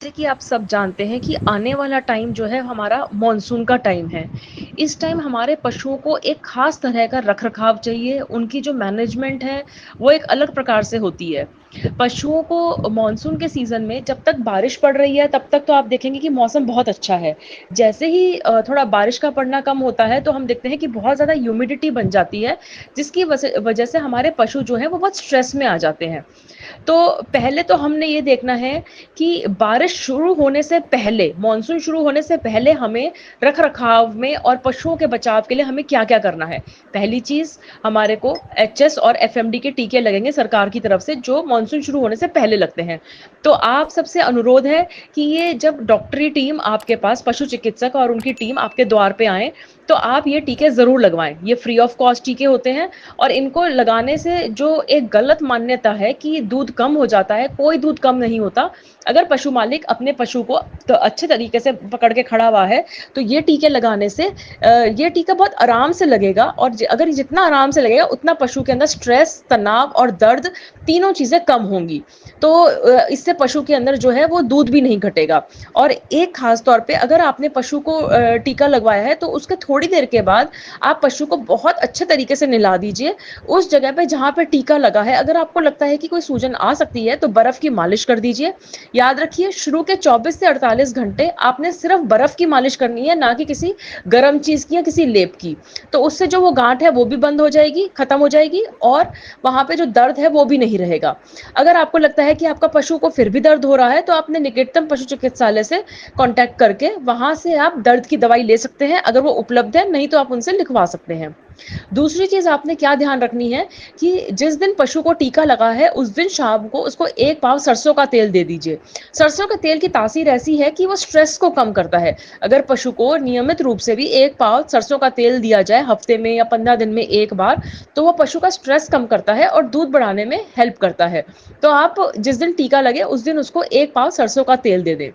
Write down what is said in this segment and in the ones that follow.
जैसे कि आप सब जानते हैं कि आने वाला टाइम जो है हमारा मॉनसून का टाइम है। इस टाइम हमारे पशुओं को एक ख़ास तरह का रख-रखाव चाहिए, उनकी जो मैनेजमेंट है, वो एक अलग प्रकार से होती है। पशुओं को मॉनसून के सीज़न में जब तक बारिश पड़ रही है, तब तक तो आप देखेंगे कि मौसम बहुत अच्छा है। जैसे ही थोड़ा बारिश का पड़ना कम होता है, तो हम देखते हैं कि बहुत ज़्यादा ह्यूमिडिटी बन जाती है, जिसकी वजह से हमारे पशु जो हैं, वो बहुत स्ट्रेस में आ जाते हैं। तो पहले तो हमने ये देखना है कि बारिश शुरू होने से पहले, मानसून शुरू होने से पहले हमें रख-रखाव में और पशुओं के बचाव के लिए हमें क्या-क्या करना है। पहली चीज़ हमारे को एचएस और एफएमडी के टीके लगेंगे सरकार की तरफ से जो मानसून शुरू होने से पहले लगते हैं। तो आप सबसे अनुरोध है कि ये जब डॉक्टरी टीम आपके पास पशु चिकित्सक और उनकी टीम आपके द्वार पे आएँ, तो आप ये टीके ज़रूर लगवाएँ। ये फ्री ऑफ कॉस्ट टीके होते हैं और इनको लगाने से जो एक गलत मान्यता है कि दूध कम हो जाता है, कोई दूध कम नहीं होता। अगर पशु मालिक अपने पशु को तो अच्छे तरीके से पकड़ के खड़ा हुआ है, तो ये टीके लगाने से ये टीका बहुत आराम से लगेगा और अगर जितना आराम से लगेगा, उतना पशु के अंदर स्ट्रेस, तनाव और दर्द तीनों चीज़ें कम होंगी। तो इससे पशु के अंदर जो है वो दूध भी नहीं घटेगा और एक ख़ास तौर पे अगर आपने पशु को टीका लगवाया है, तो उसके थोड़ी देर के बाद आप पशु को बहुत अच्छे तरीके से नहला दीजिए। उस जगह पे जहाँ पे टीका लगा है, अगर आपको लगता है कि कोई सूजन आ सकती है, तो बर्फ़ की मालिश कर दीजिए। याद रखिए शुरू के 24 से 48 घंटे आपने सिर्फ़ बर्फ़ की मालिश करनी है, ना कि किसी गरम चीज़ की या किसी लेप की। तो उससे जो वो गाँठ है, वो भी बंद हो जाएगी, खत्म हो जाएगी और वहाँ पे जो दर्द है, वो भी नहीं रहेगा। अगर आपको लगता है कि आपका पशु को फिर भी दर्द हो रहा है, तो आपने निकटतम पशु चिकित्सालय से कॉन्टैक्ट करके वहाँ से आप दर्द की दवाई ले सकते हैं, अगर वो उपलब्ध है, नहीं तो आप उनसे लिखवा सकते हैं। दूसरी चीज़ आपने क्या ध्यान रखनी है कि जिस दिन पशु को टीका लगा है, उस दिन शाम को उसको 1 पाव सरसों का तेल दे दीजिए। सरसों के तेल की तासीर ऐसी है कि वो स्ट्रेस को कम करता है। अगर पशु को नियमित रूप से भी 1 पाव सरसों का तेल दिया जाए हफ्ते में या 15 दिन में 1 बार, तो वो पशु का स्ट्रेस कम करता है और दूध बढ़ाने में हेल्प करता है। तो आप जिस दिन टीका लगे, उस दिन उसको 1 पाव सरसों का तेल दे दें।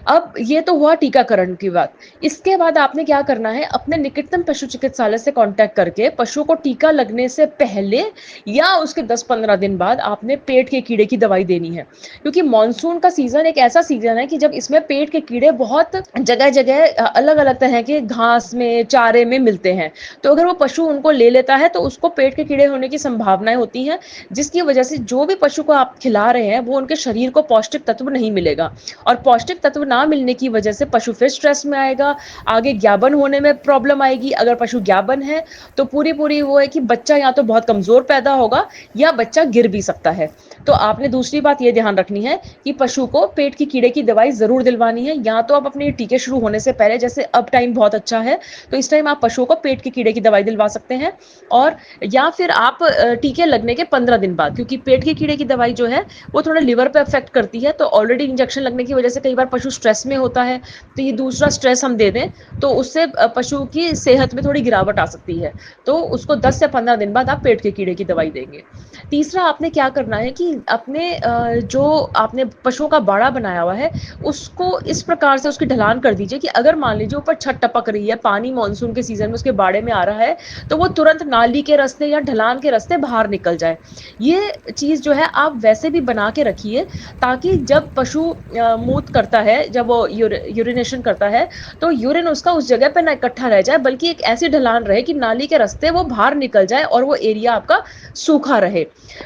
अब ये तो हुआ टीकाकरण की बात। इसके बाद आपने क्या करना है, अपने निकटतम पशु चिकित्सालय से कॉन्टैक्ट करके पशु को टीका लगने से पहले या उसके 10-15 दिन बाद आपने पेट के कीड़े की दवाई देनी है। क्योंकि मानसून का सीज़न एक ऐसा सीज़न है कि जब इसमें पेट के कीड़े बहुत जगह-जगह अलग-अलग तरह के घास में, चारे में मिलते हैं। तो अगर वो पशु उनको ले लेता है, तो उसको पेट के कीड़े होने की संभावनाएँ होती हैं, जिसकी वजह से जो भी पशु को आप खिला रहे हैं, वो उनके शरीर को पौष्टिक तत्व नहीं मिलेगा और पौष्टिक तत्व ना मिलने की वजह से पशु फिर स्ट्रेस में आएगा, आगे ज्ञापन होने में प्रॉब्लम आएगी। अगर पशु ज्ञापन है, तो पूरी-पूरी वो है कि बच्चा या तो बहुत कमज़ोर पैदा होगा या बच्चा गिर भी सकता है। तो आपने दूसरी बात ये ध्यान रखनी है कि पशु को पेट की कीड़े की दवाई ज़रूर दिलवानी है। या तो आप अपने टीके शुरू होने से पहले, जैसे अब टाइम बहुत अच्छा है, तो इस टाइम आप पशुओं को पेट के कीड़े की दवाई दिलवा सकते हैं और या फिर आप टीके लगने के 15 दिन बाद, क्योंकि पेट के कीड़े की दवाई जो है, वो थोड़ा लिवर पे अफ़ेक्ट करती है, तो ऑलरेडी इंजेक्शन लगने की वजह से कई बार पशु स्ट्रेस में होता है, तो ये दूसरा स्ट्रेस हम दे दें, तो उससे पशु की सेहत में थोड़ी गिरावट आ सकती है। तो उसको 10 से 15 दिन बाद आप पेट के कीड़े की दवाई देंगे। तीसरा आपने क्या करना है कि अपने जो आपने पशुओं का बाड़ा बनाया हुआ है, उसको इस प्रकार से उसकी ढलान कर दीजिए कि अगर मान लीजिए ऊपर छत टपक रही है, पानी मानसून के सीज़न में उसके बाड़े में आ रहा है, तो वो तुरंत नाली के रास्ते या ढलान के रास्ते बाहर निकल जाए। ये चीज़ जो है आप वैसे भी बना के रखिए, ताकि जब पशु मूत्र करता है, जब वो यूरिनेशन करता है, तो यूरिन उसका उस जगह पे ना इकट्ठा रह जाए, बल्कि एक ऐसी ढलान रहे कि नाली के रास्ते वो बाहर निकल जाए और वो एरिया आपका सूखा रहे।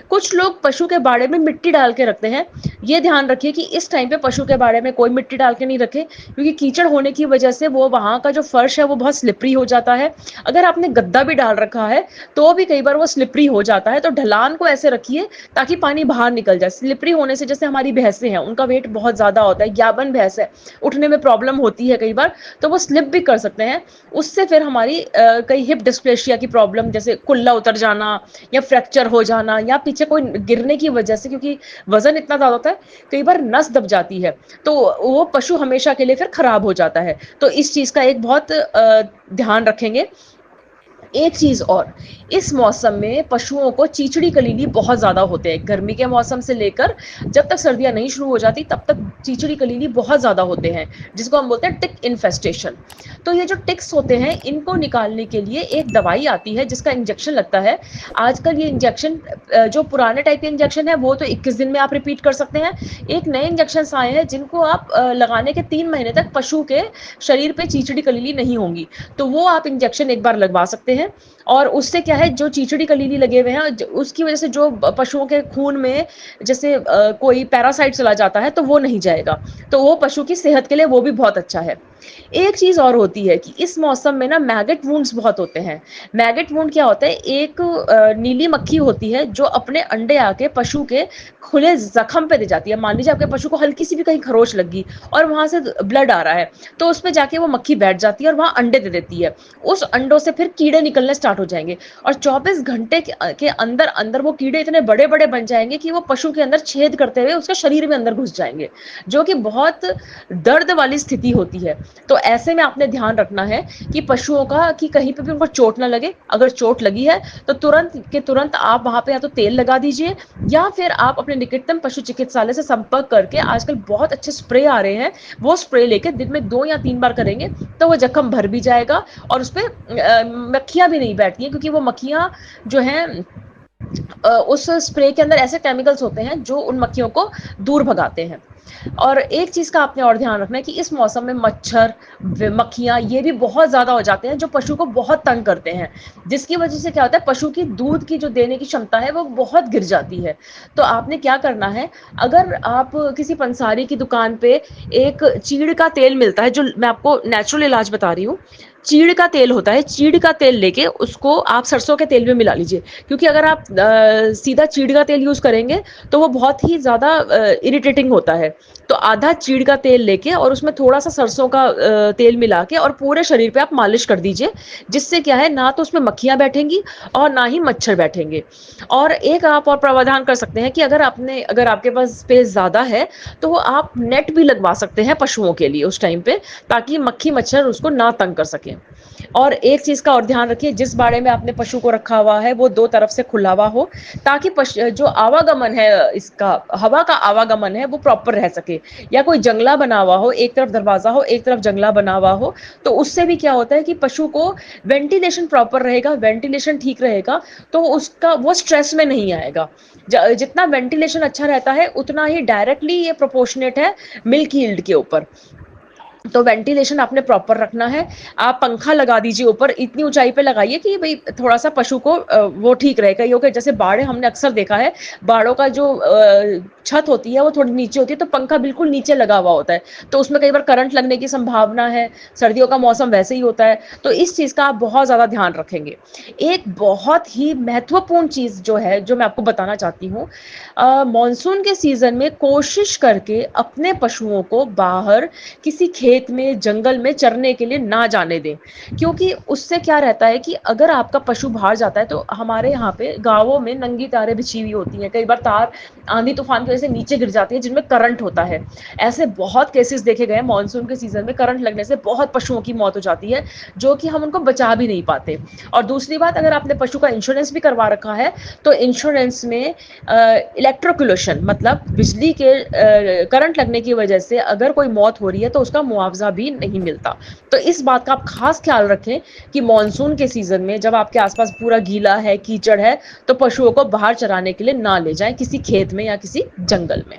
कुछ लोग पशु के बाड़े में मिट्टी डाल के रखते हैं। ये ध्यान रखिए कि इस टाइम पे पशु के बाड़े में कोई मिट्टी डाल के नहीं रखे, क्योंकि कीचड़ होने की वजह से वो वहाँ का जो फर्श है वो बहुत स्लिपरी हो जाता है। अगर आपने गद्दा भी डाल रखा है, तो भी कई बार वो स्लिपरी हो जाता है। तो ढलान को ऐसे रखिए ताकि पानी बाहर निकल जाए। स्लिपरी होने से, जैसे हमारी भैंसें हैं, उनका वेट बहुत ज़्यादा होता है, ज्ञापन भैंस है, उठने में प्रॉब्लम होती है कई बार, तो वो स्लिप भी कर सकते हैं। उससे फिर हमारी कई हिप डिस्प्लेसिया की प्रॉब्लम, जैसे कुल्ला उतर जाना या फ्रैक्चर हो जाना या पीछे कोई गिरने की वजह से, क्योंकि वजन इतना ज़्यादा होता है, कई बार नस दब जाती है, तो वो पशु हमेशा के लिए फिर खराब हो जाता है। तो इस चीज़ का एक बहुत ध्यान रखेंगे। एक चीज और, इस मौसम में पशुओं को चीचड़ी कलीली बहुत ज्यादा होते हैं। गर्मी के मौसम से लेकर जब तक सर्दियां नहीं शुरू हो जाती तब तक चीचड़ी कलीली बहुत ज्यादा होते हैं, जिसको हम बोलते हैं टिक इन्फेस्टेशन। तो ये जो टिक्स होते हैं इनको निकालने के लिए एक दवाई आती है जिसका इंजेक्शन लगता है। आजकल ये इंजेक्शन, जो पुराने टाइप के इंजेक्शन है वो तो 21 दिन में आप रिपीट कर सकते हैं। एक नए इंजेक्शन आए हैं जिनको आप लगाने के 3 महीने तक पशु के शरीर पे चीचड़ी कलीली नहीं होंगी, तो वो आप इंजेक्शन एक बार लगवा सकते हैं। और उससे क्या है, जो चीचड़ी कलीली लगे हुए हैं उसकी वजह से जो पशुओं के खून में जैसे कोई पैरासाइट चला जाता है तो वो नहीं जाएगा, तो वो पशु की सेहत के लिए वो भी बहुत अच्छा है। एक चीज और होती है कि इस मौसम में ना मैगट वुंड्स बहुत होते हैं। मैगट वुंड क्या होता है, एक नीली मक्खी होती है जो अपने अंडे आके पशु के खुले जख्म पे दे जाती है। मान लीजिए आपके पशु को हल्की सी भी कहीं खरोच लगी और वहां से ब्लड आ रहा है, तो उस पर जाके वो मक्खी बैठ जाती है और वहां अंडे दे देती है। उस अंडों से फिर कीड़े निकलने स्टार्ट हो जाएंगे और 24 घंटे के अंदर अंदर वो कीड़े इतने बड़े बड़े बन जाएंगे कि वो पशु के अंदर छेद करते हुए उसके शरीर में अंदर घुस जाएंगे, जो कि बहुत दर्द वाली स्थिति होती है। तो ऐसे में आपने ध्यान रखना है कि पशुओं का कि कहीं पे भी उनको चोट ना लगे। अगर चोट लगी है तो तुरंत के तुरंत आप वहां पे या तो तेल लगा दीजिए या फिर आप अपने निकटतम पशु चिकित्सालय से संपर्क करके, आजकल बहुत अच्छे स्प्रे आ रहे हैं, वो स्प्रे लेके दिन में 2 या 3 बार करेंगे तो वो जख्म भर भी जाएगा और उस पर मक्खियां भी नहीं बैठती हैं, क्योंकि वो मक्खियां जो हैं उस स्प्रे के अंदर ऐसे केमिकल्स होते हैं जो उन मक्खियों को दूर भगाते हैं। और एक चीज का आपने और ध्यान रखना है कि इस मौसम में मच्छर, मक्खियां ये भी बहुत ज्यादा हो जाते हैं जो पशु को बहुत तंग करते हैं, जिसकी वजह से क्या होता है, पशु की दूध की जो देने की क्षमता है वो बहुत गिर जाती है। तो आपने क्या करना है, अगर आप किसी पंसारी की दुकान पे एक चीड़ का तेल मिलता है, जो मैं आपको नेचुरल इलाज बता रही हूँ, चीड़ का तेल होता है, चीड़ का तेल लेके उसको आप सरसों के तेल में मिला लीजिए। क्योंकि अगर आप सीधा चीड़ का तेल यूज करेंगे तो वो बहुत ही ज्यादा इरिटेटिंग होता है। तो आधा चीड़ का तेल लेके और उसमें थोड़ा सा सरसों का तेल मिला के और पूरे शरीर पे आप मालिश कर दीजिए, जिससे क्या है, ना तो उसमें मक्खियां बैठेंगी और ना ही मच्छर बैठेंगे। और एक आप और प्रावधान कर सकते हैं कि अगर आपके पास स्पेस ज्यादा है तो वो आप नेट भी लगवा सकते हैं पशुओं के लिए उस टाइम पे, ताकि मक्खी मच्छर उसको ना तंग कर सके। और एक चीज का और ध्यान रखिए, जिस बाड़े में आपने पशु को रखा हुआ है वो 2 तरफ से खुला हुआ हो, ताकि जो आवागमन है, इसका हवा का आवागमन है वो प्रॉपर रह सके। या कोई जंगला बना हुआ हो, एक तरफ दरवाजा हो एक तरफ जंगला बना हुआ हो, तो उससे भी क्या होता है कि पशु को वेंटिलेशन प्रॉपर रहेगा, वेंटिलेशन ठीक रहेगा, तो उसका वो स्ट्रेस में नहीं आएगा। जितना वेंटिलेशन अच्छा रहता है उतना ही डायरेक्टली ये प्रोपोर्शनेट है मिल्क यील्ड के ऊपर। तो वेंटिलेशन आपने प्रॉपर रखना है। आप पंखा लगा दीजिए ऊपर, इतनी ऊंचाई पे लगाइए कि भाई थोड़ा सा पशु को वो ठीक रहे। कई होकर जैसे बाड़े हमने अक्सर देखा है, बाड़ों का जो छत होती है वो थोड़ी नीचे होती है, तो पंखा बिल्कुल नीचे लगा हुआ होता है, तो उसमें कई बार करंट लगने की संभावना है। सर्दियों का मौसम वैसे ही होता है, तो इस चीज का आप बहुत ज्यादा ध्यान रखेंगे। एक बहुत ही महत्वपूर्ण चीज जो है, जो मैं आपको बताना चाहती हूँ, मॉनसून के सीजन में कोशिश करके अपने पशुओं को बाहर किसी खेत में, जंगल में चरने के लिए ना जाने दें। क्योंकि उससे क्या रहता है कि अगर आपका पशु बाहर जाता है, तो हमारे यहाँ पे गांवों में नंगी तारें बिछी हुई होती हैं, कई बार तार आंधी तूफान की वजह से नीचे गिर जाती है, जिनमें करंट होता है। ऐसे बहुत केसेस देखे गए मानसून के सीजन में, करंट लगने से बहुत पशुओं की मौत हो जाती है, जो कि हम उनको बचा भी नहीं पाते। और दूसरी बात, अगर आपने पशु का इंश्योरेंस भी करवा रखा है, तो इंश्योरेंस में इलेक्ट्रोक्यूलेशन मतलब बिजली के करंट लगने की वजह से अगर कोई मौत हो रही है तो उसका मुआवजा भी नहीं मिलता। तो इस बात का आप खास ख्याल रखें कि मॉनसून के सीजन में जब आपके आसपास पूरा गीला है, कीचड़ है, तो पशुओं को बाहर चराने के लिए ना ले जाएं किसी खेत में या किसी जंगल में।